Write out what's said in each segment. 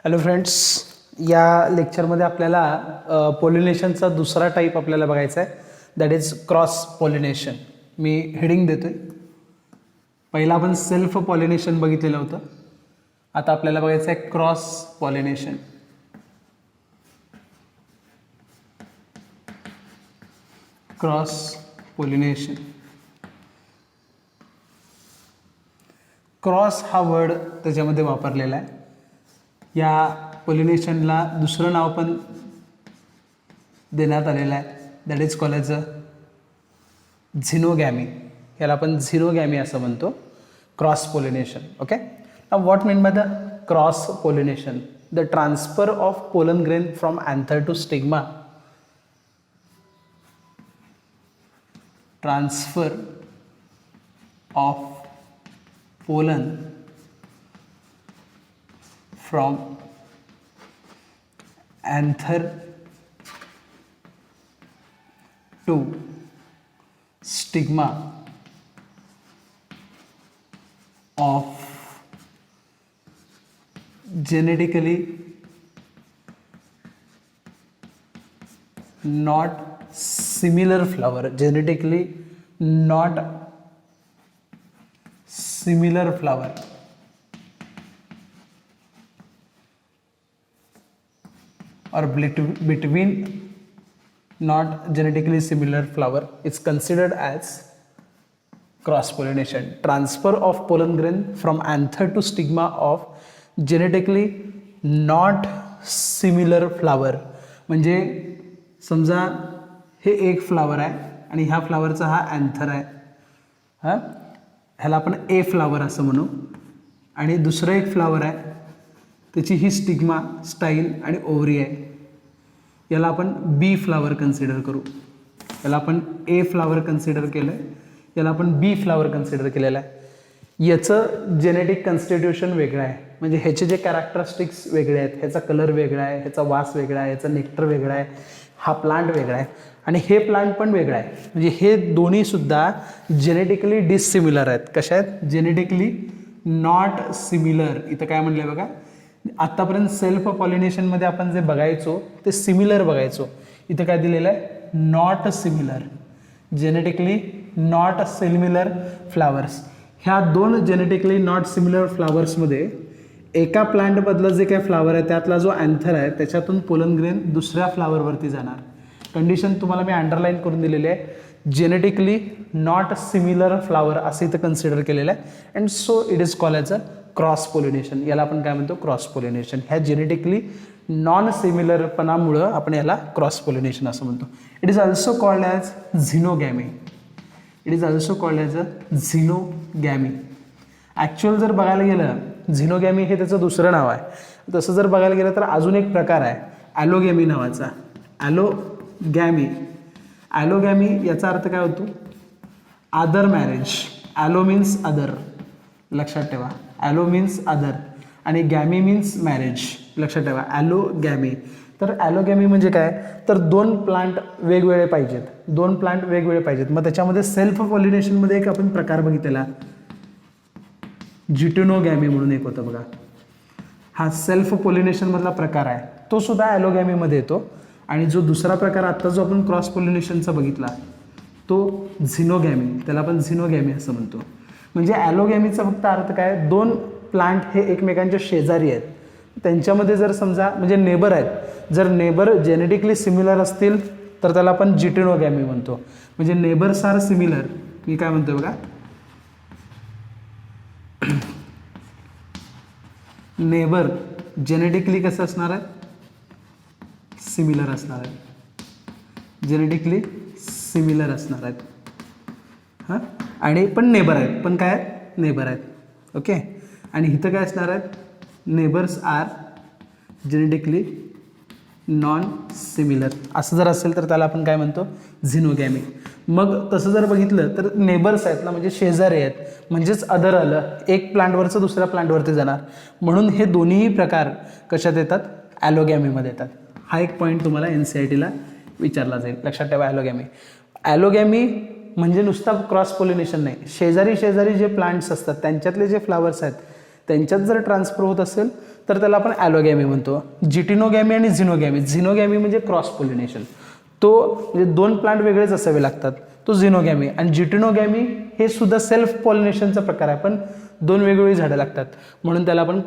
Hello friends, या लेक्चरमध्ये आपल्याला पॉलिनेशनचा दुसरा टाईप आपल्याला बघायचा आहे, that is cross pollination. Me heading देतोय. पहिला आपण सेल्फ पॉलिनेशन बघितलेलं होतं. आता आपल्याला बघायचं आहे cross pollination. Cross pollination. Cross हा वर्ड त्याच्यामध्ये वापरलेला आहे. या पॉलिनेशनला दुसरं नाव पण देण्यात आलेलं आहे, that is called as a xenogamy. याला आपण झिनोगॅमी असं म्हणतो, cross pollination. Okay, now what mean by the cross pollination? The transfer of pollen grain from anther to stigma. Transfer of pollen from anther to stigma of genetically not similar flower, genetically not similar flower or between not genetically similar flower is considered as cross pollination. Transfer of pollen grain from anther to stigma of genetically not similar flower. म्हणजे समजा हे एक flower आहे आणि ह्या फ्लावरचा हा anther आहे. हां, ह्याला आपण ए फ्लावर असं म्हणू. आणि दुसरं एक फ्लावर आहे, त्याची ही स्टिग्मा, स्टाईल आणि ओव्हरी आहे. याला आपण बी फ्लावर कन्सिडर करू. याला आपण ए फ्लावर कन्सिडर केलं आहे, याला आपण बी फ्लावर कन्सिडर केलेलं आहे. याचं जेनेटिक कन्स्टिट्यूशन वेगळं आहे, म्हणजे ह्याचे जे कॅरेक्टरिस्टिक्स वेगळे आहेत. ह्याचा कलर वेगळा आहे, ह्याचा वास वेगळा आहे, ह्याचा नेक्टर वेगळा आहे, हा प्लांट वेगळा आहे आणि हे प्लांट पण वेगळा आहे. म्हणजे हे दोन्हीसुद्धा जेनेटिकली डिसिमिलर आहेत. कशा आहेत? Genetically not similar. इथं काय म्हणलं आहे बघा, आत्तापर्यंत सेल्फ पॉलिनेशनमध्ये आपण जे बघायचो ते सिमिलर बघायचो. इथं काय दिलेलं आहे? Not similar. Genetically not similar flowers. ह्या दोन जेनेटिकली नॉट सिमिलर फ्लावर्समध्ये एका प्लांटमधलं जे काही फ्लावर आहे त्यातला जो अँथर आहे त्याच्यातून पोलन ग्रेन दुसऱ्या फ्लावरवरती जाणार. कंडिशन तुम्हाला मी अंडरलाईन करून दिलेली आहे. जेनेटिकली नॉट सिमिलर फ्लावर असं इथं कन्सिडर केलेलं आहे. And so it is called as a cross pollination. याला आपण काय म्हणतो? Cross pollination. ह्या जेनेटिकली नॉन सिमिलरपणामुळं आपण याला क्रॉस पॉलिनेशन असं म्हणतो. It is also called as xenogamy. It is also called as a xenogamy. Actual जर बघायला गेलं, झिनोगॅमी हे त्याचं दुसरं नाव आहे. तसं जर बघायला गेलं तर अजून एक प्रकार आहे ॲलोगॅमी नावाचा. ॲलोगॅमी. ॲलोगॅमी याचा अर्थ काय होतो? Other marriage. Allo means other, लक्षात ठेवा. ॲलो मीन्स अदर आणि गॅमी मीन्स मॅरेज, लक्षात ठेवा. ॲलोगॅमी. तर ॲलोगॅमी म्हणजे काय? तर दोन प्लांट वेगवेगळे पाहिजेत. दोन प्लांट वेगवेगळे पाहिजेत. मग त्याच्यामध्ये सेल्फ पॉलिनेशनमध्ये एक आपण प्रकार बघितलेला, जिटेनोगॅमी म्हणून एक होतं बघा. हा सेल्फ पॉलिनेशनमधला प्रकार आहे, तो सुद्धा ॲलोगॅमीमध्ये येतो. आणि जो दुसरा प्रकार आत्ता जो आपण क्रॉस पॉलिनेशनचा बघितला तो झिनोगॅमी, त्याला आपण झिनोगॅमी असं म्हणतो. म्हणजे ॲलोगॅमीचा फक्त अर्थ काय? दोन प्लांट हे एकमेकांच्या शेजारी आहेत, त्यांच्यामध्ये जर समजा म्हणजे नेबर आहेत, जर नेबर जेनेटिकली सिमिलर असतील तर त्याला आपण जिटेनोगॅमी म्हणतो. म्हणजे नेबर्स आर सिमिलर. मी काय म्हणतोय बघा, नेबर जेनेटिकली कसं असणार आहे? सिमिलर असणार आहे. जेनेटिकली सिमिलर असणार आहेत. हां, आणि पण नेबर आहेत. पण काय आहेत? नेबर आहेत. ओके. आणि इथं काय असणार आहेत? Neighbours are genetically non similar. असं जर असेल तर त्याला आपण काय म्हणतो? झिनोगॅमी. मग तसं जर बघितलं तर नेबर्स आहेत ना, म्हणजे शेजारी आहेत, म्हणजेच अदर आलं. एक प्लांटवरचं दुसऱ्या प्लांटवरती जाणार. म्हणून हे दोन्हीही प्रकार कशात येतात? ॲलोगॅमीमध्ये येतात. हा एक पॉईंट तुम्हाला NCERTला विचारला जाईल, लक्षात ठेवा. ॲलोगॅमी. ॲलोगॅमी म्हणजे नुसता क्रॉस पॉलिनेशन नाही, शेजारी शेजारी जे प्लांट्स असतात त्यांच्यातले जे फ्लावर्स आहेत त्यांच्यात जर ट्रान्सफर होत असेल तर त्याला आपण ॲलोगॅमी म्हणतो. जिटिनोगॅमी आणि झिनोगॅमी, झिनोगॅमी म्हणजे क्रॉस पॉलिनेशन, तो म्हणजे दोन प्लांट वेगळेच असावे लागतात, तो झिनोगॅमी. आणि जिटिनोगॅमी हे सुद्धा सेल्फ पॉलिनेशनचा प्रकार आहे, पण दोन वेगवेगळी झाडं लागतात म्हणून त्याला आपण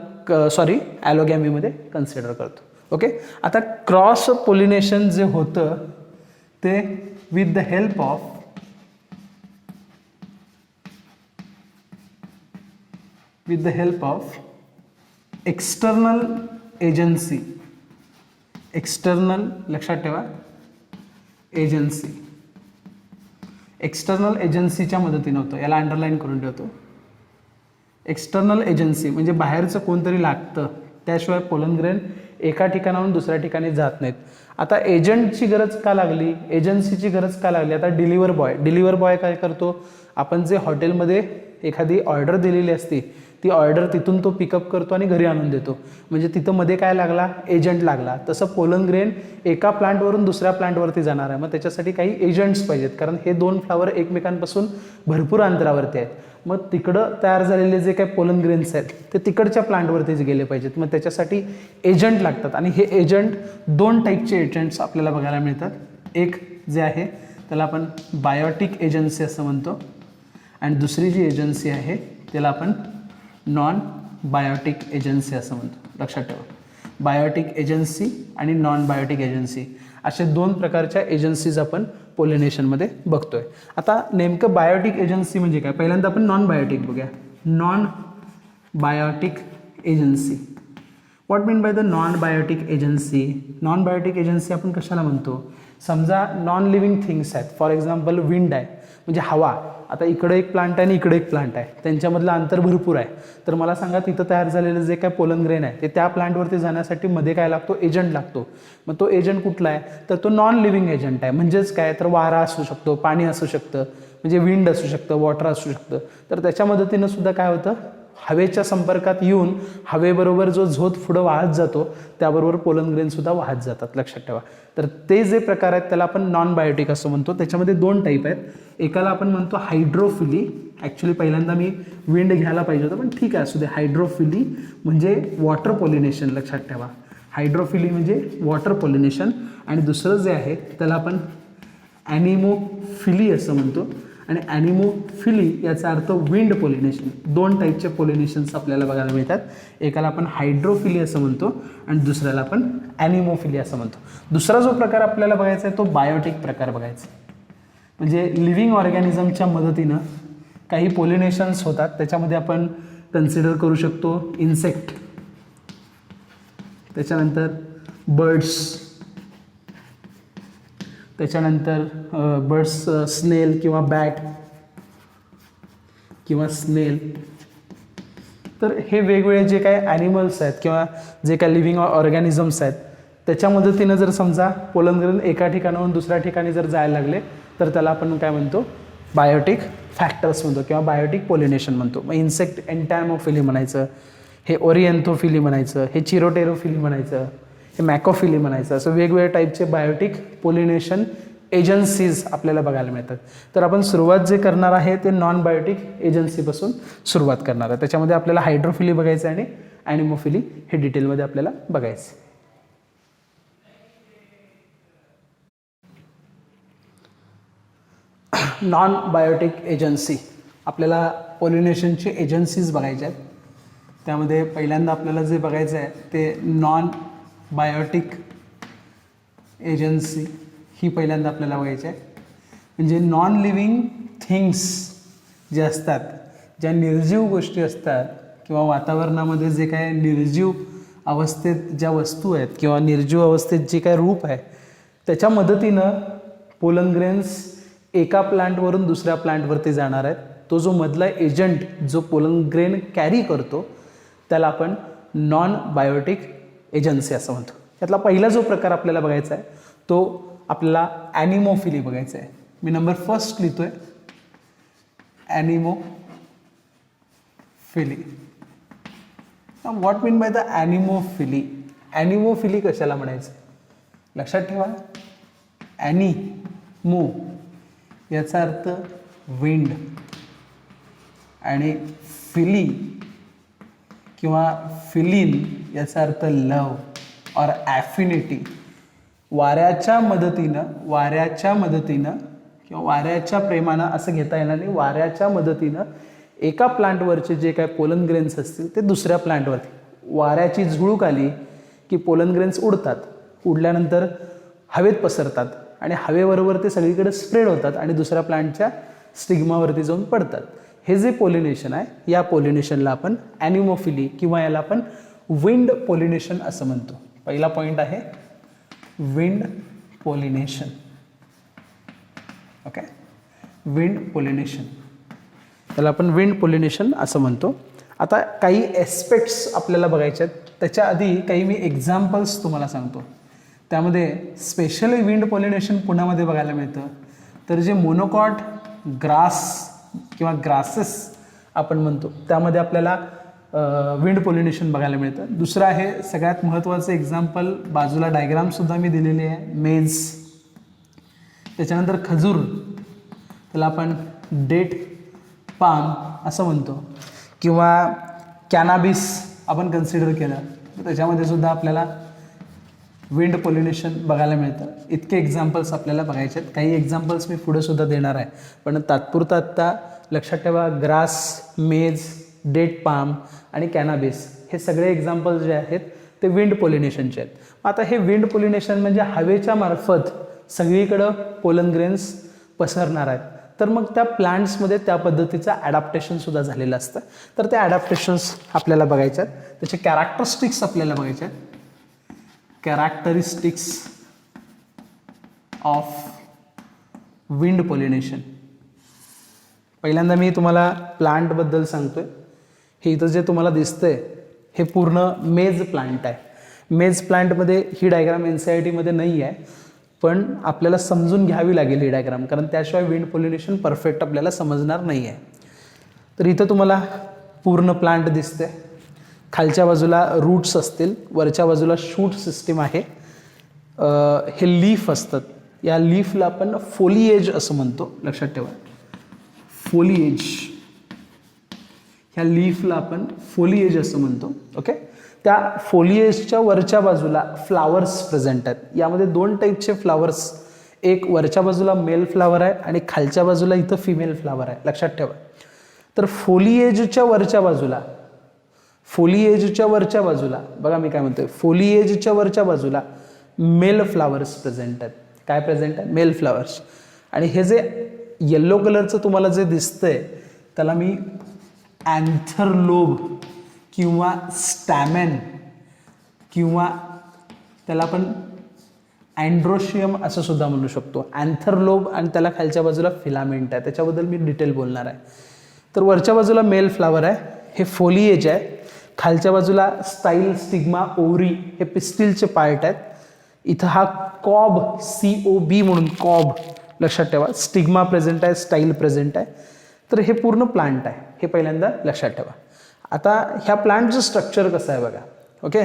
ॲलोगॅमीमध्ये कन्सिडर करतो. ओके, आता क्रॉस पॉलिनेशन जे होतं ते with the help of external agency, external लक्षात ठेवा, एजन्सी, एक्सटर्नल एजन्सीच्या मदतीनं होतं, याला अंडरलाईन करून ठेवतो. एक्सटर्नल एजन्सी म्हणजे बाहेरचं कोणतरी लागतं, त्याशिवाय पोलन ग्रेन एका ठिकाणाहून दुसऱ्या ठिकाणी जात नाहीत. आता एजंटची गरज का लागली, एजन्सीची गरज का लागली? आता डिलिव्हर बॉय काय करतो, आपण जे हॉटेलमध्ये एखादी ऑर्डर दिलेली असती ती ऑर्डर तिथून तो पिकअप करतो आणि घरी आणून देतो, म्हणजे तिथं मध्ये काय लागला, एजंट लागला. तसं पोलन ग्रेन एका प्लांटवरून दुसऱ्या प्लांटवरती जाणार आहे, मग त्याच्यासाठी काही एजंट्स पाहिजेत, कारण हे दोन फ्लावर एकमेकांपासून भरपूर अंतरावरती आहेत. मग तिकडं तयार झालेले जे काही पोलन ग्रेन्स आहेत ते तिकडच्या प्लांटवरतीच गेले पाहिजेत, मग त्याच्यासाठी एजंट लागतात. आणि हे एजंट दोन टाईपचे एजंट्स आपल्याला बघायला मिळतात. एक जे आहे त्याला आपण बायोटिक एजन्सी असं म्हणतो, आणि दुसरी जी एजन्सी आहे त्याला आपण नॉन बायोटिक एजन्सी असं म्हणतो. लक्षात ठेवा, बायोटिक एजन्सी आणि नॉन बायोटिक एजन्सी असे दोन प्रकारच्या एजन्सीज आपण पॉलिनेशनमध्ये बघतोय. आता नेमकं बायोटिक एजन्सी म्हणजे काय, पहिल्यांदा आपण नॉन बायोटिक बघूया. Non biotic agency, what mean by the non biotic agency? Non biotic agency आपण कशाला म्हणतो, समजा नॉन लिव्हिंग थिंग्स आहेत, फॉर एक्झाम्पल विंड आहे म्हणजे हवा. आता इकडे एक प्लांट आहे आणि इकडे एक प्लांट आहे, त्यांच्यामधलं अंतर भरपूर आहे, तर मला सांगा तिथं तयार झालेलं जे काय पोलन ग्रेन आहे ते त्या प्लांटवरती जाण्यासाठी मध्ये काय लागतो, एजंट लागतो. मग तो एजंट कुठला आहे, तर तो नॉन लिव्हिंग एजंट आहे. म्हणजेच काय, तर वारा असू शकतो, पाणी असू शकतं, म्हणजे विंड असू शकतं, वॉटर असू शकतं. तर त्याच्या मदतीनं सुद्धा काय होतं, हवेच्या संपर्कात येऊन हवेबरोबर जो झोत पुढं वाहत जातो त्याबरोबर पोलन ग्रेन सुद्धा वाहत जातात. लक्षात ठेवा. तर ते जे प्रकार आहेत त्याला आपण नॉन बायोटिक असं म्हणतो. त्याच्यामध्ये दोन टाईप आहेत. एकाला आपण म्हणतो हायड्रोफिली. ॲक्च्युली पहिल्यांदा मी विंड घ्यायला पाहिजे होतं, पण ठीक आहे असू दे. हायड्रोफिली म्हणजे वॉटर पॉलिनेशन. लक्षात ठेवा, हायड्रोफिली म्हणजे वॉटर पॉलिनेशन. आणि दुसरं जे आहे त्याला आपण ॲनिमोफिली असं म्हणतो. आणि ॲनिमोफिली याचा अर्थ विंड पॉलिनेशन. दोन टाईपचे पॉलिनेशन्स आपल्याला बघायला मिळतात. एकाला आपण हायड्रोफिली असं म्हणतो आणि दुसऱ्याला आपण ॲनिमोफिली असं म्हणतो. दुसरा जो प्रकार आपल्याला बघायचा आहे तो बायोटिक प्रकार बघायचा. म्हणजे लिव्हिंग ऑर्गॅनिझमच्या मदतीनं काही पॉलिनेशन्स होतात. त्याच्यामध्ये आपण कन्सिडर करू शकतो इन्सेक्ट, त्याच्यानंतर बर्ड्स, त्याच्यानंतर बर्ड्स, स्नेल किंवा बॅट किंवा स्नेल. तर हे वेगवेगळे जे काही ॲनिमल्स आहेत किंवा जे काही लिव्हिंग ऑर्गॅनिझम्स आहेत त्याच्या मदतीनं जर समजा पोलन ग्रेन एका ठिकाणाहून दुसऱ्या ठिकाणी जर जायला लागले तर त्याला आपण काय म्हणतो, बायोटिक फॅक्टर्स म्हणतो किंवा बायोटिक पॉलिनेशन म्हणतो. मग इन्सेक्ट एन्टॅमोफिली म्हणायचं, हे ओरिएन्थोफिली म्हणायचं, हे चिरोटेरोफिली म्हणायचं, हे मॅकोफिली म्हणायचं. असं वेगवेगळ्या टाईपचे बायोटिक पॉलिनेशन एजन्सीज आपल्याला बघायला मिळतात. तर आपण सुरुवात जे करणार आहे ते नॉन बायोटिक एजन्सीपासून सुरुवात करणार आहे. त्याच्यामध्ये आपल्याला हायड्रोफिली बघायचं आणि ॲनिमोफिली हे डिटेलमध्ये आपल्याला बघायचं. नॉन बायोटिक एजन्सी, आपल्याला पॉलिनेशनचे एजन्सीज बघायचे आहेत. त्यामध्ये पहिल्यांदा आपल्याला जे बघायचं आहे ते नॉन बायोटिक एजन्सी ही पहिल्यांदा आपल्याला बघायची आहे. म्हणजे नॉन लिव्हिंग थिंग्स जे असतात, ज्या निर्जीव गोष्टी असतात किंवा वातावरणामध्ये जे काय निर्जीव अवस्थेत ज्या वस्तू आहेत किंवा निर्जीव अवस्थेत जे काय रूप आहे त्याच्या मदतीनं पोलन ग्रेन्स एका प्लांटवरून दुसऱ्या प्लांटवरती जाणार आहेत. तो जो मधला एजंट जो पोलन ग्रेन कॅरी करतो त्याला आपण नॉन बायोटिक एजन्सी असं म्हणतो. त्यातला पहिला जो प्रकार आपल्याला बघायचा आहे तो आपल्याला ॲनिमोफिली बघायचा आहे. मी नंबर फर्स्ट लिहितोय, anemophily. What mean by the anemophily? Anemophily कशाला म्हणायचं लक्षात ठेवा. ॲनिमो याचा अर्थ विंड आणि फिली किंवा फिलिन याचा अर्थ लव और ॲफिनिटी वाऱ्याच्या मदतीनं किंवा वाऱ्याच्या प्रेमानं असं घेता येणार नाही, वाऱ्याच्या मदतीनं एका प्लांटवरचे जे काय पोलन ग्रेन्स असतील ते दुसऱ्या प्लांटवरती वाऱ्याची झुळूक आली की पोलन ग्रेन्स उडतात, उडल्यानंतर हवेत पसरतात आणि हवेबरोबर ते सगळीकडे स्प्रेड होतात आणि दुसऱ्या प्लांटच्या स्टिग्मावरती जाऊन पडतात. हे जे पोलिनेशन आहे या पोलिनेशनला आपण ॲनिमोफिली किंवा याला आपण विंड पोलिनेशन असं म्हणतो. पहिला पॉईंट आहे wind pollination. Okay, wind pollination, त्याला आपण विंड पोलिनेशन असं म्हणतो. आता काही एस्पेक्ट्स आपल्याला बघायचे आहेत, त्याच्या आधी काही मी एक्झाम्पल्स तुम्हाला सांगतो. त्यामध्ये स्पेशली विंड पोलिनेशन पुण्यामध्ये बघायला मिळतं. तर जे मोनोकॉट ग्रास किंवा ग्रासेस आपण म्हणतो त्यामध्ये आपल्याला विंड पोलिनेशन बघायला मिळतं. दुसरं आहे सगळ्यात महत्त्वाचं एक्झाम्पल, बाजूला डायग्रामसुद्धा मी दिलेली आहे, मेज. त्याच्यानंतर खजूर, त्याला आपण डेट पाम असं म्हणतो, किंवा कॅनाबिस आपण कन्सिडर केलं तर त्याच्यामध्ये सुद्धा आपल्याला विंड पोलिनेशन बघायला मिळतं. इतके एक्झाम्पल्स आपल्याला बघायचे आहेत. काही एक्झाम्पल्स मी पुढे सुद्धा देणार आहे, पण तात्पुरतं आत्ता लक्षात ठेवा ग्रास, मेज, डेट पाम आणि कॅनाबिस हे सगळे एक्झाम्पल्स जे आहेत ते विंड पोलिनेशनचे आहेत. आता हे विंड पोलिनेशन म्हणजे हवेच्या मार्फत सगळीकडं पोलन ग्रेन्स पसरणार आहेत. तर मग त्या प्लांट्समध्ये त्या पद्धतीचं ॲडॅप्टेशनसुद्धा झालेलं असतं. तर त्या ॲडॅप्टेशन्स आपल्याला बघायच्या आहेत, त्याचे कॅरेक्टरिस्टिक्स आपल्याला बघायचे आहेत. Characteristics of wind pollination. पहिल्यांदा मी तुम्हाला प्लांटबद्दल सांगतोय. हे इथं जे तुम्हाला दिसतंय हे पूर्ण मेज प्लांट आहे. मेज प्लांटमध्ये ही डायग्राम NCERTमध्ये नाही आहे, पण आपल्याला समजून घ्यावी लागेल ही डायग्राम, कारण त्याशिवाय विंड पोलिनेशन परफेक्ट आपल्याला समजणार नाही आहे. तर इथं तुम्हाला पूर्ण प्लांट दिसते. खालच्या बाजूला रूट्स असतील, वरच्या बाजूला शूट सिस्टीम आहे. हे लीफ असतात, या लीफला आपण फोलिएज असं म्हणतो, लक्षात ठेवा. फोलिएज, ह्या लीफला आपण फोलिएज असं म्हणतो. ओके, त्या फोलिएजच्या वरच्या बाजूला फ्लावर्स प्रेझेंट आहेत. यामध्ये दोन टाईपचे फ्लावर्स, एक वरच्या बाजूला मेल फ्लावर आहे आणि खालच्या बाजूला इथं फिमेल फ्लावर आहे, लक्षात ठेवा. तर फोलिएजच्या वरच्या बाजूला बघा मी काय म्हणतोय, फोलिएजच्या वरच्या बाजूला मेल फ्लावर्स प्रेझेंट आहेत. काय प्रेझेंट आहे? Male flowers. आणि हे जे येल्लो कलरचं तुम्हाला जे दिसतंय त्याला मी अँथरलोब किंवा स्टॅमेन किंवा त्याला आपण अँड्रोशियम असं सुद्धा म्हणू शकतो. अँथरलोब आणि त्याला खालच्या बाजूला फिलामेंट आहे, त्याच्याबद्दल मी डिटेल बोलणार आहे. तर वरच्या बाजूला मेल फ्लावर आहे, हे फोलिएज आहे. खालच्या बाजूला स्टाईल, स्टिग्मा, ओव्हरी हे पिस्टिलचे पार्ट आहेत. इथं हा कॉब, COB म्हणून कॉब, लक्षात ठेवा. स्टिग्मा प्रेझेंट आहे, स्टाईल प्रेझेंट आहे. तर हे पूर्ण प्लांट आहे, हे पहिल्यांदा लक्षात ठेवा. आता ह्या प्लांटचं स्ट्रक्चर कसं आहे बघा. ओके,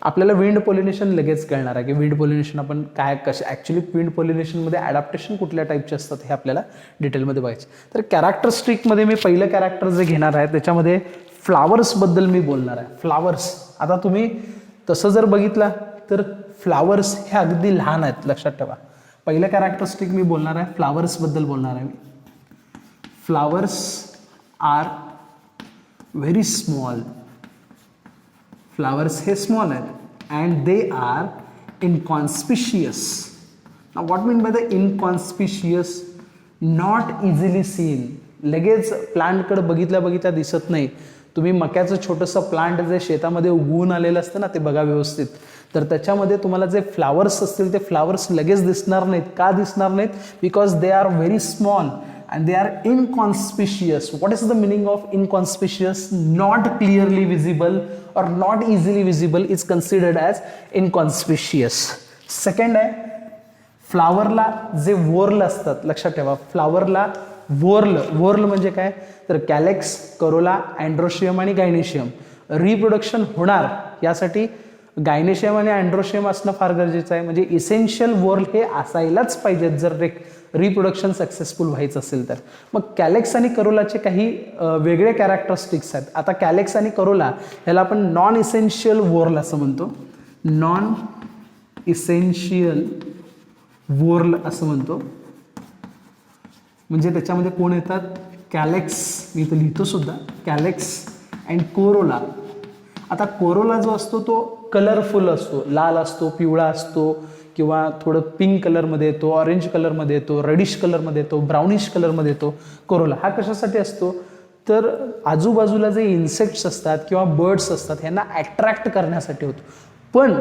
आपल्याला विंड पोलिनेशन लगेच कळणार आहे की विंड पोलिनेशन आपण काय कसे ॲक्च्युली विंड पोलिनेशनमध्ये ॲडॅप्टेशन कुठल्या टाईपचे असतात हे आपल्याला डिटेलमध्ये बघायचे. तर कॅरेक्टरिस्टिकमध्ये मी पहिलं कॅरेक्टर जे घेणार आहे त्याच्यामध्ये फ्लावर्सबद्दल मी बोलणार आहे. फ्लावर्स, आता तुम्ही तसं जर बघितलं तर फ्लावर्स हे अगदी लहान आहेत, लक्षात ठेवा. पहिलं कॅरेक्टरिस्टिक मी बोलणार आहे, फ्लावर्सबद्दल बोलणार आहे मी. Flowers are very small. Flowers हे स्मॉल आहेत and they are inconspicuous. Now what mean by the inconspicuous? Not easily seen. लगेच प्लांटकडे बघितल्या दिसत नाही. तुम्ही मक्याचं छोटंसं प्लांट जे शेतामध्ये उगवून आलेलं असतं ना ते बघा व्यवस्थित, तर त्याच्यामध्ये तुम्हाला जे फ्लावर्स असतील ते फ्लावर्स लगेच दिसणार नाहीत. का दिसणार नाहीत? Because they are very small and they are inconspicuous. What is the meaning of inconspicuous? Not clearly visible or not easily visible is considered as inconspicuous. Second आहे, फ्लावरला जे वोर्ल असतात, लक्षात ठेवा. फ्लावरला वोर्ल म्हणजे काय? तर कॅलेक्स, करोला, अँड्रोशियम आणि gynoecium. Reproduction होणार यासाठी गायनेशियम आणि अँड्रोशियम असणं फार गरजेचं आहे. म्हणजे इसेन्शियल वॉर्ल हे असायलाच पाहिजेत जर रिप्रोडक्शन सक्सेसफुल व्हायचं असेल तर. मग कॅलेक्स आणि करोलाचे काही वेगळे कॅरेक्टरिस्टिक्स आहेत. आता कॅलेक्स आणि करोला ह्याला आपण नॉन इसेन्शियल वॉर्ल असं म्हणतो. नॉन इसेन्शियल वॉर्ल असं म्हणतो. म्हणजे त्याच्यामध्ये कोण येतात? कॅलेक्स, मी इथं लिहितो सुद्धा, कॅलेक्स अँड कोरोला. आता कोरोला जो असतो तो कलरफुल असतो, लाल असतो, पिवळा असतो, किंवा थोडं पिंक कलरमध्ये येतो, ऑरेंज कलरमध्ये येतो, रेडिश कलरमध्ये येतो, ब्राउनिश कलरमध्ये येतो. कोरोला हा कशासाठी असतो? तर आजूबाजूला जे इन्सेक्ट्स असतात किंवा बर्ड्स असतात ह्यांना अट्रॅक्ट करण्यासाठी होतो. पण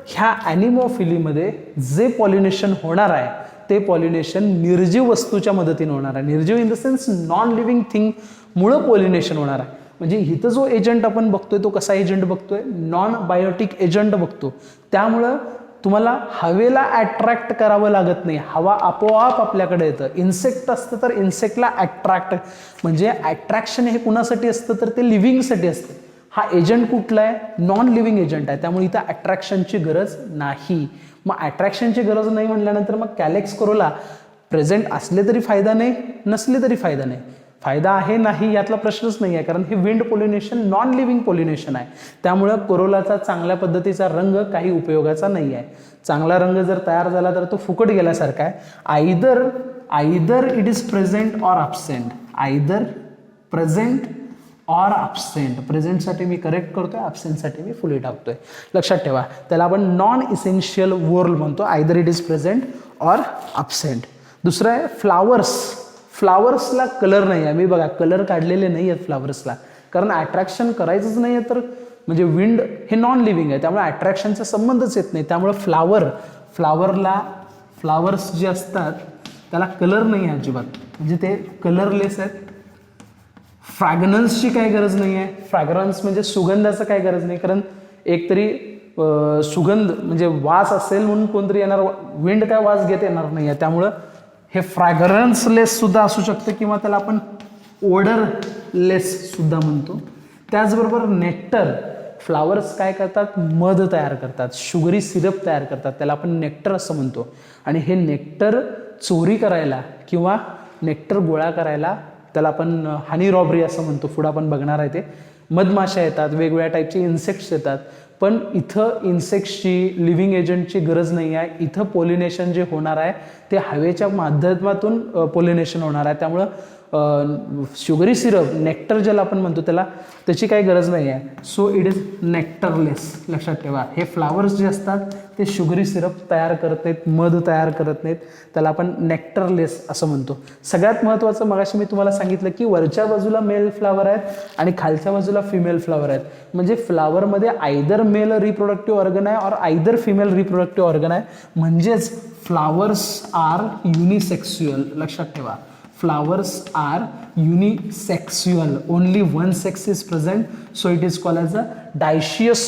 ह्या ॲनिमोफिलीमध्ये जे पॉलिनेशन होणार आहे ते पॉलिनेशन निर्जीव वस्तूच्या मदतीने होणार आहे. निर्जीव in the sense non living थिंगमुळं पॉलिनेशन होणार आहे. म्हणजे इथं जो एजंट आपण बघतोय तो कसा एजंट बघतोय? नॉन बायोटिक एजंट बघतो. त्यामुळं तुम्हाला हवेला अट्रॅक्ट करावं लागत नाही, हवा आपोआप आपल्याकडे येतं. इन्सेक्ट असतं तर इन्सेक्टला अट्रॅक्ट, म्हणजे अट्रॅक्शन हे कुणासाठी असतं? तर ते लिव्हिंगसाठी असतं. हा एजंट कुठला आहे? नॉन लिव्हिंग एजंट आहे. त्यामुळे इथं अट्रॅक्शनची गरज नाही. मग अट्रॅक्शनची गरज नाही म्हटल्यानंतर मग कॅलेक्स कोरोला प्रेझेंट असले तरी फायदा नाही, नसले तरी फायदा नाही. फायदा आहे नाही यातला प्रश्नच नाही आहे, कारण हे wind pollination non living pollination आहे. त्यामुळं कोरोलाचा चांगल्या पद्धतीचा रंग काही उपयोगाचा नाही आहे. चांगला रंग जर तयार झाला तर तो फुकट गेल्यासारखा आहे. Either it is present or absent. Either present or absent. प्रेझेंटसाठी मी करेक्ट करतोय, अब्सेंटसाठी मी फुली टाकतोय. लक्षात ठेवा, त्याला आपण नॉन इसेन्शियल वॉर्ल म्हणतो. Either it is present or absent. दुसरं आहे फ्लावर्स. फ्लावर्सला कलर नाही आहे. मी बघा कलर काढलेले नाही आहेत फ्लावर्सला, कारण अट्रॅक्शन करायचंच नाही आहे. तर म्हणजे विंड हे नॉन लिव्हिंग आहे, त्यामुळे अट्रॅक्शनचा संबंधच येत नाही. त्यामुळे फ्लावर्स जे असतात त्याला कलर नाही आहे अजिबात, म्हणजे ते कलरलेस आहेत. फ्रॅग्रन्सची काही गरज नाही आहे. फ्रॅग्रन्स म्हणजे सुगंधाचं काही गरज नाही, कारण एकतरी सुगंध म्हणजे वास असेल म्हणून कोणतरी येणार, विंड काय वास घेत येणार नाही आहे. त्यामुळं हे फ्रॅग्रन्सलेस सुद्धा असू शकतं किंवा त्याला आपण ओडरलेस सुद्धा म्हणतो. त्याचबरोबर नेक्टर. फ्लावर्स काय करतात? मध तयार करतात, शुगरी सिरप तयार करतात, त्याला आपण नेक्टर असं म्हणतो. आणि हे नेक्टर चोरी करायला किंवा नेक्टर गोळा करायला त्याला आपण हनी रॉबरी असं म्हणतो. पुढं आपण बघणार आहे ते. मधमाशा येतात, वेगवेगळ्या टाईपचे इन्सेक्ट्स येतात, पण इथं इन्सेक्ट्सची, लिव्हिंग एजंटची गरज नाही आहे. इथं पॉलिनेशन जे होणार आहे ते हवेच्या माध्यमातून पॉलिनेशन होणार आहे. त्यामुळं शुगरी सिरप, नेक्टर ज्याला आपण म्हणतो त्याची काही गरज नाही आहे. So it is nectarless. लक्षात ठेवा, हे फ्लावर्स जे असतात ते शुगरी सिरप तयार करत नाहीत, मध तयार करत नाहीत, त्याला आपण नेक्टरलेस असं म्हणतो. सगळ्यात महत्त्वाचं मगाशी मी तुम्हाला सांगितलं की वरच्या बाजूला मेल फ्लावर आहेत आणि खालच्या बाजूला फिमेल फ्लावर आहेत. म्हणजे फ्लावरमध्ये आयदर मेल रिप्रोडक्टिव्ह ऑर्गन आहे और आयदर फिमेल रिप्रोडक्टिव्ह ऑर्गन आहे. म्हणजेच फ्लावर्स आर युनिसेक्स्युअल. लक्षात ठेवा, flowers are unisexual, only one sex is present, so it is called as a dioecious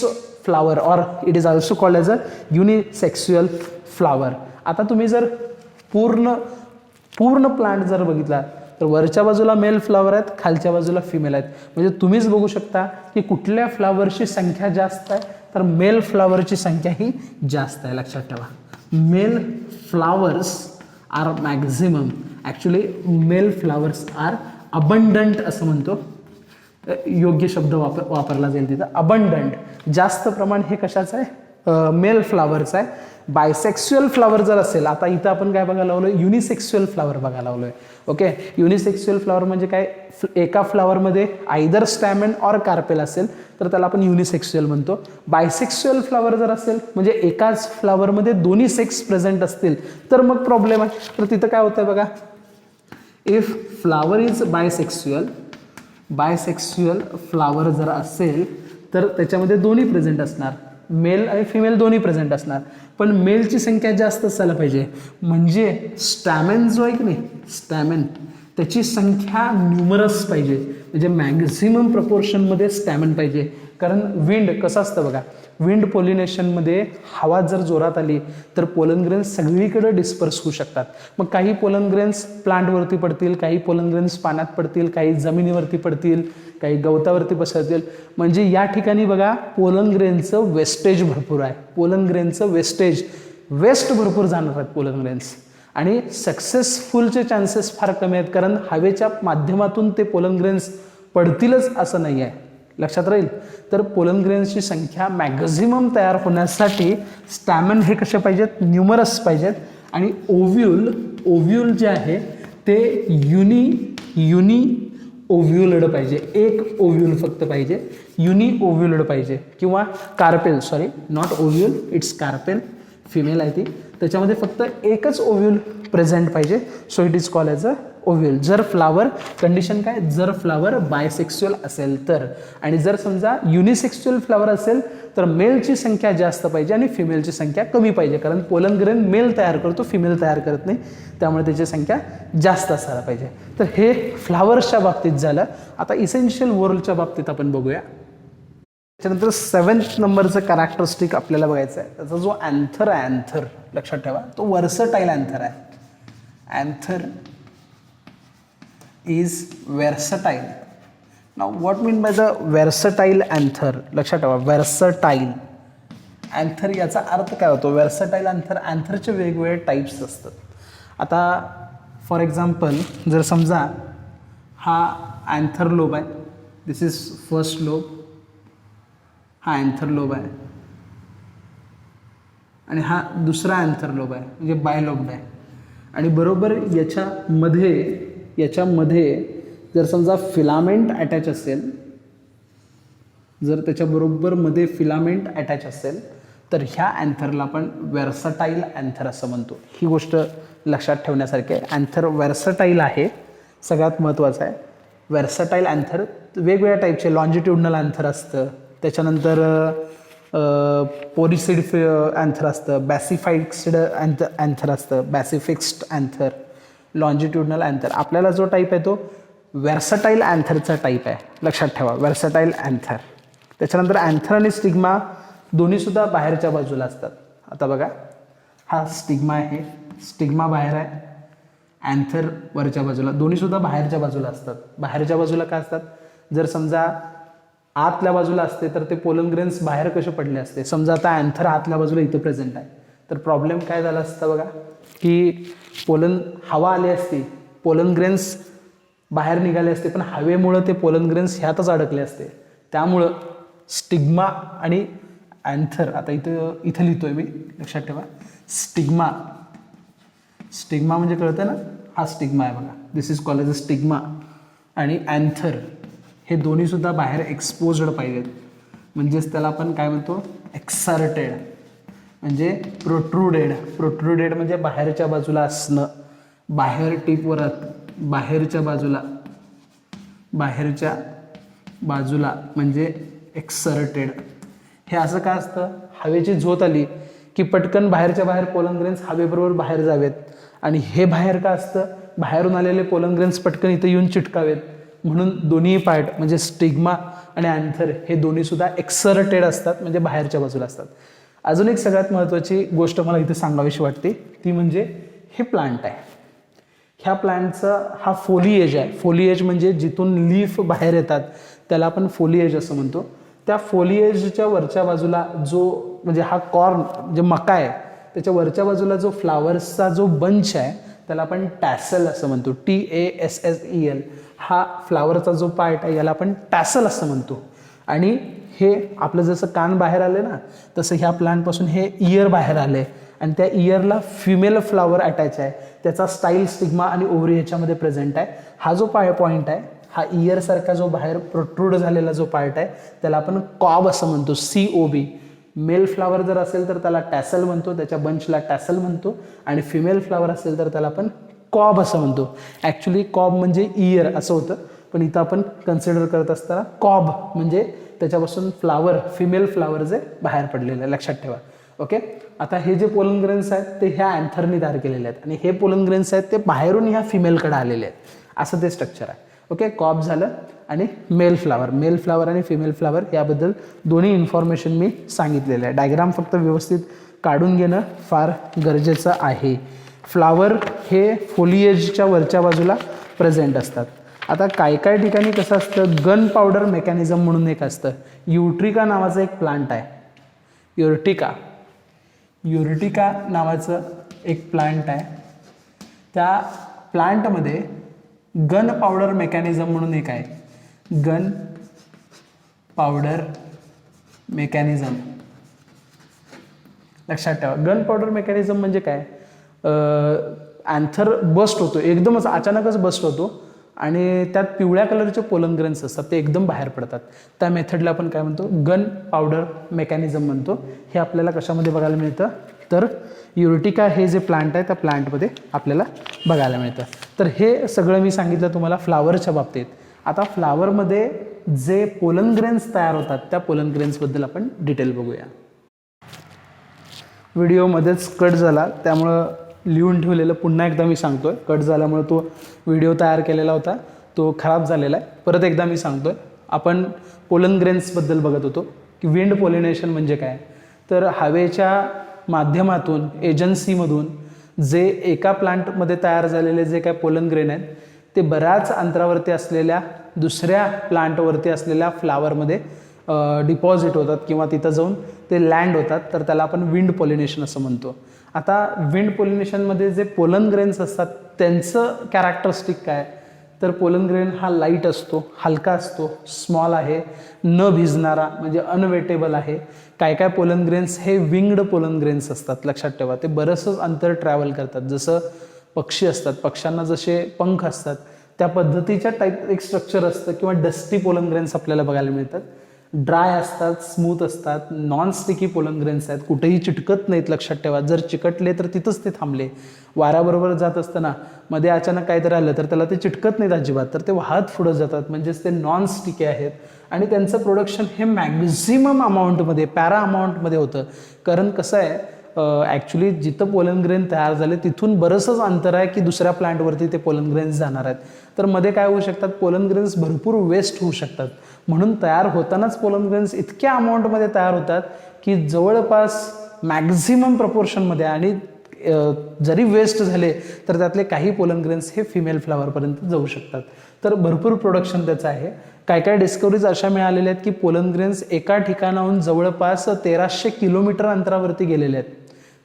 flower or it is also called as a unisexual flower. आता तुम्ही जर पूर्ण plant जर बघितला तर वरच्या बाजूला मेल फ्लावर आहेत, खालच्या बाजूला फिमेल आहेत. म्हणजे तुम्हीच बघू शकता की कुठल्या फ्लावरची संख्या जास्त आहे, तर मेल फ्लावरची संख्या ही जास्त आहे. लक्षात ठेवा, male flowers are maximum. Actually male flowers are abundant असं म्हणतो, योग्य शब्द वापरला जाईल तिथं. अबंडंट, जास्त प्रमाण हे कशाचं आहे? मेल फ्लावरचं आहे. बायसेक्स्युअल फ्लावर जर असेल, आता इथं आपण काय बघायला लावलोय? युनिसेक्स्युअल फ्लावर बघायला लावलोय. ओके, युनिसेक्स्युअल फ्लावर म्हणजे काय? एका फ्लावरमध्ये आयदर स्टॅमेन ऑर कार्पेल असेल तर त्याला आपण युनिसेक्स्युअल म्हणतो. बायसेक्स्युअल फ्लावर जर असेल म्हणजे एकाच फ्लावरमध्ये दोन्ही सेक्स प्रेझेंट असतील तर मग प्रॉब्लेम आहे. तर तिथं काय होतं बघा, इफ फ्लावर इज बायसेक्स्युअल फ्लावर जर असेल तर त्याच्यामध्ये दोन्ही प्रेझेंट असणार, मेल आणि फिमेल दोन्ही प्रेझेंट असणार, पण मेलची संख्या जास्त असायला पाहिजे. म्हणजे स्टॅमेन जो आहे की नाही, स्टॅमेन त्याची संख्या न्यूमरस पाहिजे, म्हणजे मॅक्झिमम प्रपोर्शनमध्ये स्टॅमेन पाहिजे. कारण विंड कसं असतं बघा, विंड पॉलिनेशनमध्ये हवा जर जोरात आली तर पोलन ग्रेन्स सगळीकडे डिस्पर्स होऊ शकतात. मग काही पोलन ग्रेन्स प्लांटवरती पडतील, काही पोलन ग्रेन्स पाण्यात पडतील, काही जमिनीवरती पडतील, काही गवतावरती पसरतील. म्हणजे या ठिकाणी बघा पोलन ग्रेनचं वेस्टेज भरपूर आहे. पोलन ग्रेनचं वेस्ट भरपूर जाणार आहेत पोलन ग्रेन्स. आणि सक्सेसफुलचे चान्सेस फार कमी आहेत, कारण हवेच्या माध्यमातून ते पोलन ग्रेन्स पडतीलच असं नाही आहे. लक्षात राहील. तर पोलन ग्रेन्सची संख्या मॅक्झिमम तयार होण्यासाठी स्टॅमन हे कसे पाहिजेत, न्यूमरस पाहिजेत. आणि ओव्ह्यूल जे आहे ते युनी ओव्ह्युलड पाहिजे. एक ओव्ह्यूल फक्त पाहिजे, युनी ओव्ह्युलड पाहिजे. किंवा carpel, sorry not ovule, it's carpel, female आहे ती. त्याच्यामध्ये फक्त एकच ओव्ह्यूल प्रेझेंट पाहिजे. So it is called as a ovule. जर फ्लावर, कंडिशन काय, जर फ्लावर बायसेक्स्युअल असेल तर. आणि जर समजा युनिसेक्स्युअल फ्लावर असेल तर मेलची संख्या जास्त पाहिजे आणि फिमेलची संख्या कमी पाहिजे, कारण पोलन ग्रेन मेल तयार करतो, फिमेल तयार करत नाही, त्यामुळे त्याची संख्या जास्त असायला पाहिजे. तर हे फ्लावर्सच्या बाबतीत झालं. आता इसेन्शियल वोरलच्या बाबतीत आपण बघूया. त्याच्यानंतर 7th नंबरचं कॅरेक्टरिस्टिक आपल्याला बघायचं आहे. त्याचा जो अँथर आहे, अँथर लक्षात ठेवा, तो वर्सटाईल अँथर आहे. Anther is versatile. Now what mean by the versatile anther? लक्षात ठेवा, versatile anther याचा अर्थ काय होतो. versatile anther, अँथरचे वेगवेगळे टाईप्स असतात. आता फॉर एक्झाम्पल जर समजा हा अँथर लोब आहे, दिस इज फर्स्ट लोब, हा अँथर लोब आहे आणि हा दुसरा अँथर लोब आहे म्हणजे बायलोब्ड आहे. आणि बरोबर याच्यामध्ये जर समजा फिलामेंट अटॅच असेल, जर त्याच्याबरोबर मध्ये फिलामेंट अटॅच असेल तर ह्या अँथरला आपण वेर्सटाईल अँथर असं म्हणतो. ही गोष्ट लक्षात ठेवण्यासारखी आहे. अँथर वेर्सटाईल आहे, सगळ्यात महत्त्वाचं आहे. वेर्सटाईल अँथर वेगवेगळ्या टाईपचे, लॉन्जिट्युडनल अँथर असतं, त्याच्यानंतर पोरिसिड अँथर असतं, बॅसिफिक्स्ड अँथर असतं, बॅसिफिक्स्ड अँथर, लॉन्जिट्युडनल अँथर. आपल्याला जो टाईप आहे तो वेर्सटाईल अँथरचा टाईप आहे, लक्षात ठेवा, वेर्सटाईल अँथर. त्याच्यानंतर अँथर आणि स्टिग्मा दोन्हीसुद्धा बाहेरच्या बाजूला असतात. आता बघा, हा स्टिग्मा आहे, स्टिग्मा बाहेर आहे, अँथर वरच्या बाजूला, दोन्हीसुद्धा बाहेरच्या बाजूला असतात. बाहेरच्या बाजूला का असतात, जर समजा आतल्या बाजूला असते तर ते पोलन ग्रेन्स बाहेर कसे पडले असते. समजा आता अँथर आतल्या बाजूला इथं प्रेझेंट आहे, तर प्रॉब्लेम काय झाला असता बघा, की हवा आली असती, पोलन ग्रेन्स बाहेर निघाले असते, पण हवेमुळं ते पोलन ग्रेन्स ह्यातच अडकले असते. त्यामुळं स्टिग्मा आणि अँथर, आता इथं लिहितोय मी, लक्षात ठेवा, स्टिग्मा म्हणजे कळतं ना, हा स्टिग्मा आहे बघा, this is called as a stigma. आणि अँथर हे दोन्हीसुद्धा बाहेर एक्सपोज्ड पाहिजेत, म्हणजेच त्याला आपण काय म्हणतो, एक्सर्टेड म्हणजे प्रोट्रुडेड म्हणजे बाहेरच्या बाजूला असणं, बाहेर टिपवर बाहेरच्या बाजूला म्हणजे एक्सर्टेड. हे असं का असतं, हवेची झोत आली की पटकन बाहेरच्या बाहेर पोलन ग्रेन्स हवेबरोबर बाहेर जावेत. आणि हे बाहेर का असतं, बाहेरून आलेले पोलन ग्रेन्स पटकन इथं येऊन चिटकावेत, म्हणून दोन्ही पार्ट म्हणजे स्टिग्मा आणि अँथर हे दोन्हीसुद्धा एक्सर्टेड असतात, म्हणजे बाहेरच्या बाजूला असतात. अजून एक सगळ्यात महत्त्वाची गोष्ट मला इथे सांगावीशी वाटते, ती म्हणजे हे प्लांट आहे. ह्या प्लांटचा हा फोलिएज आहे. फोलिएज म्हणजे जिथून लीफ बाहेर येतात त्याला आपण फोलिएज असं म्हणतो. त्या फोलिएजच्या वरच्या बाजूला जो म्हणजे हा कॉर्न जे मका आहे, त्याच्या वरच्या बाजूला जो फ्लावर्सचा जो बंच आहे त्याला आपण टॅसल असं म्हणतो, TASSEL. हा फ्लावरचा जो पार्ट आहे याला आपण टॅसल असं म्हणतो. आणि हे आपलं जसं कान बाहेर आले ना, तसं ह्या प्लांटपासून हे इयर बाहेर आले आणि त्या इयरला फिमेल फ्लावर अटॅच आहे. त्याचा स्टाईल स्टिग्मा आणि ओव्हरी ह्याच्यामध्ये प्रेझेंट आहे. हा जो पॉईंट आहे, हा इयरसारखा जो बाहेर प्रोट्रूड झालेला जो पार्ट आहे त्याला आपण कॉब असं म्हणतो, COB. मेल फ्लावर जर असेल तर त्याला टॅसल म्हणतो, त्याच्या बंचला टॅसल म्हणतो. आणि फिमेल फ्लावर असेल तर त्याला आपण कॉब असं म्हणतो. ॲक्च्युली कॉब म्हणजे इयर असं होतं, पण इथं आपण कन्सिडर करत असताना कॉब म्हणजे त्याच्यापासून फ्लावर, फिमेल फ्लावर जे बाहेर पडलेलं आहे, लक्षात ठेवा. ओके. आता हे जे पोलन ग्रेन्स आहेत ते ह्या अँथरनी तयार केलेले आहेत आणि हे पोलन ग्रेन्स आहेत ते बाहेरून ह्या फिमेलकडे आलेले आहेत, असं ते स्ट्रक्चर आहे. ओके. कॉब झालं आणि मेल फ्लावर आणि फिमेल फ्लावर याबद्दल दोन्ही इन्फॉर्मेशन मी सांगितलेलं आहे. डायग्राम फक्त व्यवस्थित काढून घेणं फार गरजेचं आहे. फ्लावर हे फोलिएजच्या वरच्या बाजूला प्रेझेंट असतात आता काय ठिकाणी कसं असतं, गन पावडर मेकॅनिझम म्हणून एक असतं. युर्टिका नावाचं एक प्लांट आहे. युर्टिका नावाचं एक प्लांट आहे. त्या प्लांटमध्ये गन पावडर मेकॅनिझम म्हणून एक आहे. गन पावडर मेकॅनिझम लक्षात ठेवा. गन पावडर मेकॅनिझम म्हणजे काय, अँथर बस्ट होतो, एकदमच अचानकच बस्ट होतो आणि त्यात पिवळ्या कलरचे पोलन ग्रेन्स असतात, ते एकदम बाहेर पडतात. त्या मेथडला आपण काय म्हणतो, गन पावडर मेकॅनिझम म्हणतो. हे आपल्याला कशामध्ये बघायला मिळतं, तर युर्टिका हे जे प्लांट आहे त्या प्लांटमध्ये आपल्याला बघायला मिळतं. तर हे सगळं मी सांगितलं तुम्हाला फ्लावरच्या बाबतीत. आता फ्लावरमध्ये जे पोलन ग्रेन्स तयार होतात त्या पोलन ग्रेन्सबद्दल आपण डिटेल बघूया. व्हिडिओमध्येच कट झाला त्यामुळं लिहून ठेवलेलं पुन्हा एकदा मी सांगतोय. कट झाल्यामुळे तो व्हिडिओ तयार केलेला होता तो खराब झालेला आहे. परत एकदा मी सांगतोय, आपण पोलन ग्रेन्सबद्दल बघत होतो की विंड पोलिनेशन म्हणजे काय, तर हवेच्या माध्यमातून एजन्सीमधून जे एका प्लांटमध्ये तयार झालेले जे काय पोलन ग्रेन आहेत ते बऱ्याच अंतरावरती असलेल्या दुसऱ्या प्लांटवरती असलेल्या फ्लावरमध्ये डिपॉझिट होतात किंवा तिथं जाऊन ते लँड होतात. तर त्याला आपण विंड पॉलिनेशन असं म्हणतो. आता विंड पॉलिनेशनमध्ये जे पोलन ग्रेन्स असतात त्यांचं कॅरेक्टरिस्टिक काय, तर पोलन ग्रेन हा लाईट असतो, हलका असतो, स्मॉल आहे, न भिजणारा म्हणजे अनवेटेबल आहे. काय पोलन ग्रेन्स हे विंग्ड पोलन ग्रेन्स असतात. लक्षात ठेवा, ते बरंचसं अंतर ट्रॅव्हल करतात. जसं पक्षी असतात, पक्ष्यांना जसे पंख असतात त्या पद्धतीच्या टाईप एक स्ट्रक्चर असतं. किंवा डस्टी पोलन ग्रेन्स आपल्याला बघायला मिळतात. ड्राय असतात, स्मूथ असतात, नॉन स्टिकी पोलन ग्रेन्स आहेत, कुठेही चिटकत नाहीत. लक्षात ठेवा, जर चिकटले तर तिथंच ते थांबले. वाऱ्याबरोबर जात असताना मध्ये अचानक काहीतरी आलं तर त्याला ते चिटकत नाहीत अजिबात, तर ते वाहत पुढं जातात. म्हणजेच ते नॉन स्टिकी आहेत. आणि त्यांचं प्रोडक्शन हे मॅक्झिमम अमाऊंटमध्ये, पॅरा अमाऊंटमध्ये होतं. कारण कसं आहे, ॲक्च्युली जिथं पोलन ग्रेन तयार झाले तिथून बरंचसंच अंतर आहे की दुसऱ्या प्लांटवरती ते पोलन ग्रेन्स जाणार आहेत. तर मध्ये काय होऊ शकतात, पोलन ग्रेन्स भरपूर वेस्ट होऊ शकतात. म्हणून तयार होतानाच पोलन ग्रेन्स इतक्या अमाऊंटमध्ये तयार होतात की जवळपास मॅक्झिमम प्रपोर्शनमध्ये, आणि जरी वेस्ट झाले तर त्यातले काही पोलन ग्रेन्स हे फिमेल फ्लावरपर्यंत जाऊ शकतात. तर भरपूर प्रोडक्शन त्याचं आहे. काय डिस्कवरीज अशा मिळालेल्या आहेत की पोलन ग्रेन्स एका ठिकाणाहून जवळपास 1300 किलोमीटर अंतरावरती गेलेले आहेत.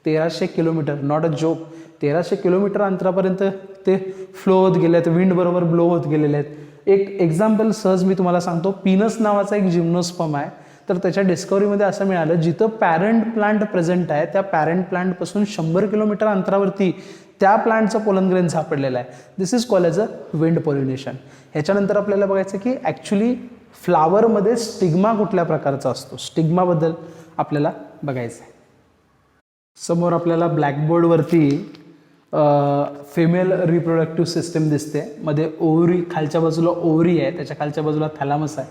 1300 kilometre, not a joke. 1300 kilometre अंतरापर्यंत ते फ्लो होत गेले आहेत, विंड बरोबर ब्लो होत गेलेले आहेत. एक एक्झाम्पल सहज मी तुम्हाला सांगतो. पीनस नावाचा एक जिम्नोस्पर्म आहे. तर त्याच्या डिस्कवरीमध्ये असं मिळालं, जिथं पॅरेंट प्लांट प्रेझेंट आहे त्या पॅरेंट प्लांटपासून 100 किलोमीटर अंतरावरती त्या प्लांटचं पोलन ग्रेन सापडलेलं आहे. This is called as a wind pollination. ह्याच्यानंतर आपल्याला बघायचं की ॲक्च्युली फ्लावरमध्ये स्टिग्मा कुठल्या प्रकारचा असतो, स्टिग्माबद्दल आपल्याला बघायचं आहे. समोर आपल्याला ब्लॅकबोर्डवरती फिमेल रिप्रोडक्टिव्ह सिस्टम दिसते. मध्ये ओव्हरी, खालच्या बाजूला ओव्हरी आहे, त्याच्या खालच्या बाजूला थॅलामस आहे,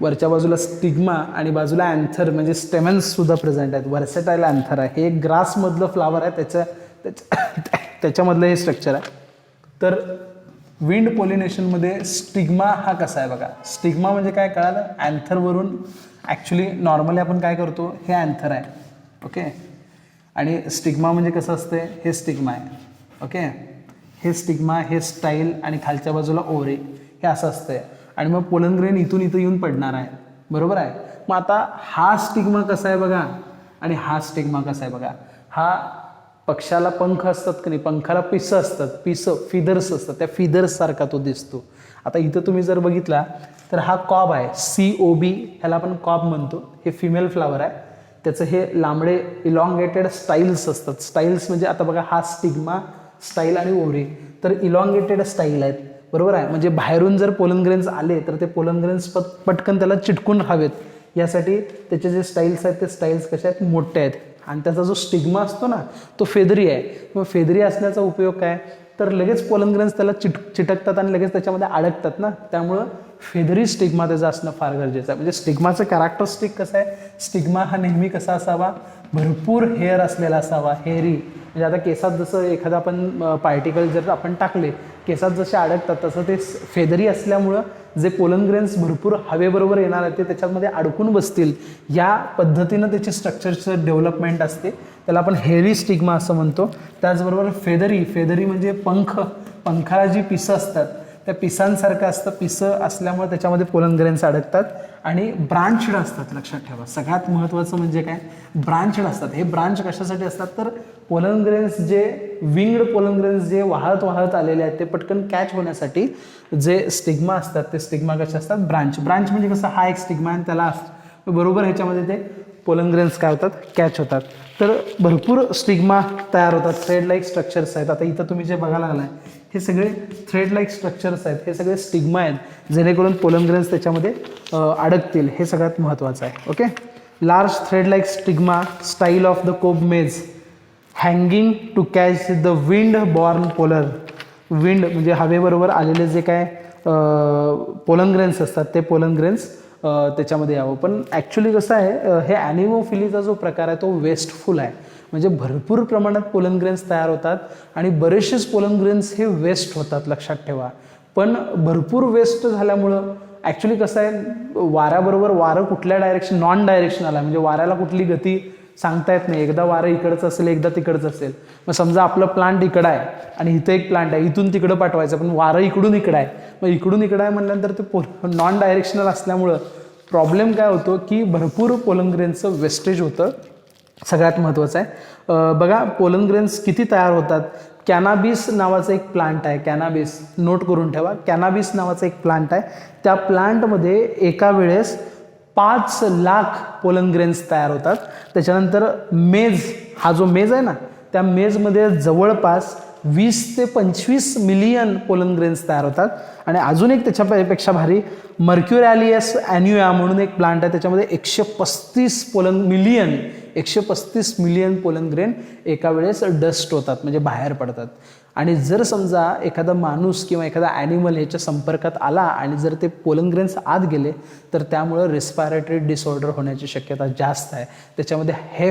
वरच्या बाजूला स्टिग्मा आणि बाजूला अँथर म्हणजे स्टेमन्स सुद्धा प्रेझेंट आहेत. व्हर्सेटाईल अँथर आहे. हे एक ग्रासमधलं फ्लावर आहे, त्याच्यामधलं हे स्ट्रक्चर आहे. तर विंड पॉलिनेशनमध्ये स्टिग्मा हा कसा आहे बघा. स्टिग्मा म्हणजे काय कळालं, अँथरवरून ॲक्च्युली नॉर्मली आपण काय करतो, हे अँथर आहे, ओके, आणि स्टिग्मा म्हणजे कसं असते, हे स्टिग्मा आहे, ओके, हे स्टिग्मा, हे स्टाईल आणि खालच्या बाजूला ओव्हरी, हे असं असतंय. आणि मग पोलन ग्रेन इथून इथं येऊन पडणार आहे, बरोबर आहे. मग आता हा स्टिग्मा कसा आहे बघा आणि हा स्टिग्मा कसा आहे बघा. हा पक्षाला पंख असतात की नाही, पंखाला पिसं असतात, फिदर्स असतात, त्या फिदर्स सारखा तो दिसतो. आता इथं तुम्ही जर बघितला तर हा कॉब आहे, COB, ह्याला आपण कॉब म्हणतो. हे फिमेल फ्लावर आहे. त्याचं हे लांबडे इलॉंगेटेड स्टाईल्स असतात. स्टाईल्स म्हणजे आता बघा, हा स्टिग्मा, स्टाईल आणि ओव्हरी, तर इलॉंगेटेड स्टाईल आहेत, बरोबर आहे. म्हणजे बाहेरून जर पोलन ग्रेन्स आले तर ते पोलन ग्रेन्स पटकन त्याला चिटकून राहावेत यासाठी त्याचे जे स्टाईल्स आहेत ते स्टाईल्स कशा आहेत, मोठे आहेत. आणि त्याचा जो स्टिग्मा असतो ना तो फेदरी आहे. मग फेदरी असण्याचा उपयोग काय, तर लगेच पोलन ग्रेन्स त्याला चिटकतात आणि लगेच त्याच्यामध्ये अडकतात ना, त्यामुळं फेदरी स्टिग्मा त्याचं असणं फार गरजेचं आहे. म्हणजे स्टिग्माचं कॅरेक्टरिस्टिक कसं आहे, स्टिग्मा हा नेहमी कसा असावा, भरपूर हेअर असलेला असावा, हेअरी. म्हणजे आता केसात जसं एखादा आपण पार्टिकल जर आपण टाकले, केसात जसे अडकतात तसं ते फेदरी असल्यामुळं जे पोलन ग्रेन्स भरपूर हवेबरोबर येणार आहेत ते त्याच्यामध्ये अडकून बसतील, या पद्धतीनं त्याची स्ट्रक्चरचं डेव्हलपमेंट असते. त्याला आपण हेअरी स्टिग्मा असं म्हणतो. त्याचबरोबर फेदरी म्हणजे पंखाला जी पिसं असतात त्या पिसांसारखं असतं, पिसं असल्यामुळे त्याच्यामध्ये पोलन ग्रेन्स अडकतात आणि ब्रांचड असतात. लक्षात ठेवा, सगळ्यात महत्त्वाचं म्हणजे काय, ब्रांचड असतात. हे ब्रांच कशासाठी असतात, तर पोलन ग्रेन्स जे विंग्ड पोलन ग्रेन्स जे वाहत वाहत आलेले आहेत ते पटकन कॅच होण्यासाठी जे स्टिग्मा असतात ते स्टिग्मा कसे असतात, ब्रांच. ब्रांच म्हणजे कसं, हा एक स्टिग्मा आणि त्याला बरोबर ह्याच्यामध्ये ते पोलन ग्रेन्स काय होतात, कॅच होतात. तर भरपूर स्टिग्मा तयार होतात, थ्रेड लाईक स्ट्रक्चर्स आहेत. आता इथं तुम्ही जे बघायला लागलाय हे सगळे थ्रेड लाईक स्ट्रक्चर्स आहेत, हे सगळे स्टिग्मा आहेत जेणेकरून पोलन ग्रेन्स त्याच्यामध्ये अडकतील. हे सगळ्यात महत्त्वाचं आहे. Okay, large thread like stigma style of the cob maize hanging to catch the wind borne pollen. Wind म्हणजे हवेबरोबर आलेले जे काय पोलन ग्रेन्स असतात ते पोलन ग्रेन्स त्याच्यामध्ये यावं. पण ॲक्च्युली कसं आहे, हे ॲनिमोफिलीचा जो प्रकार आहे तो वेस्टफुल आहे. म्हणजे भरपूर प्रमाणात पोलन ग्रेन्स तयार होतात आणि बरेचसेच पोलन ग्रेन्स हे वेस्ट होतात, लक्षात ठेवा. पण भरपूर वेस्ट झाल्यामुळं ॲक्च्युली कसं आहे, वाऱ्याबरोबर वारं कुठल्या डायरेक्शन, नॉन डायरेक्शनल आहे, म्हणजे वाऱ्याला कुठली गती सांगता येत नाही. एकदा वारं इकडचं असेल, एकदा तिकडचं असेल. मग समजा आपलं प्लांट इकडं आहे आणि इथं एक प्लांट आहे, इथून तिकडं पाठवायचं, पण वारं इकडून इकडं आहे. मग इकडून इकडं आहे म्हटल्यानंतर ते नॉन डायरेक्शनल असल्यामुळं प्रॉब्लेम काय होतो की भरपूर पोलन ग्रेन्सचं वेस्टेज होतं. सगळ्यात महत्त्वाचं आहे बघा, पोलन ग्रेन्स किती तयार होतात. कॅनाबिस नावाचं एक प्लांट आहे, कॅनाबिस नोट करून ठेवा. कॅनाबिस नावाचं एक प्लांट आहे, त्या प्लांटमध्ये एका वेळेस 5 लाख पोलन ग्रेन्स तयार होतात. त्याच्यानंतर मेज, हा जो मेज आहे ना, त्या मेजमध्ये जवळपास 20 ते 25 मिलियन पोलन ग्रेन्स तयार होतात. आणि अजून एक त्याच्यापेक्षा भारी मर्क्युरॅलियस ॲन्युआ म्हणून एक प्लांट आहे, त्याच्यामध्ये 135 मिलियन पोलन ग्रेन एका वेळेस डस्ट होतात, म्हणजे बाहेर पडतात. आणि जर समजा एखादा माणूस किंवा एखादा ॲनिमल ह्याच्या संपर्कात आला आणि जर ते पोलन ग्रेन्स आत गेले तर त्यामुळं रेस्पायरेटरी डिसऑर्डर होण्याची शक्यता जास्त आहे. त्याच्यामध्ये हे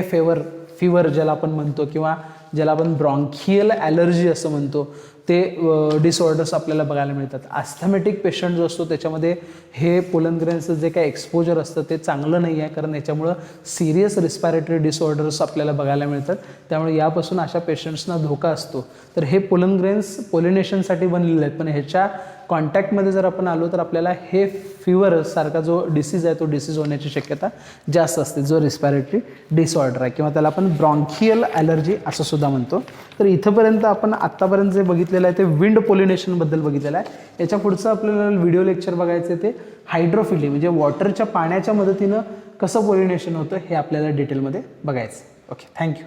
फिवर ज्याला आपण म्हणतो किंवा ज्याला आपण ब्रॉन्कियल ॲलर्जी असं म्हणतो, ते डिसऑर्डर्स आपल्याला बघायला मिळतात. ॲस्थमॅटिक पेशंट जो असतो त्याच्यामध्ये हे पोलन ग्रेन्सचं जे काही एक्सपोजर असतं ते चांगलं नाही आहे, कारण याच्यामुळं सिरियस रिस्पायरेटरी डिसऑर्डर्स आपल्याला बघायला मिळतात. त्यामुळे यापासून अशा पेशंट्सना धोका असतो. तर हे पोलन ग्रेन्स पोलिनेशनसाठी बनलेले आहेत, पण ह्याच्या कॉन्टॅक्टमध्ये जर आपण आलो तर आपल्याला हे फिवर सारखा जो डिसीज आहे तो डिसीज होण्याची शक्यता जास्त असते, जो रिस्पायरेटरी डिसऑर्डर आहे किंवा त्याला आपण ब्रॉन्कियल ॲलर्जी असं सुद्धा म्हणतो. तर इथंपर्यंत आपण आत्तापर्यंत जे बघितलेलं आहे ते विंड पोलिनेशनबद्दल बघितलेलं आहे. याच्या पुढचं आपल्याला व्हिडिओ लेक्चर बघायचं आहे ते हायड्रोफिली, म्हणजे वॉटरच्या पाण्याच्या मदतीनं कसं पोलिनेशन होतं हे आपल्याला डिटेलमध्ये बघायचं. Okay, thank you.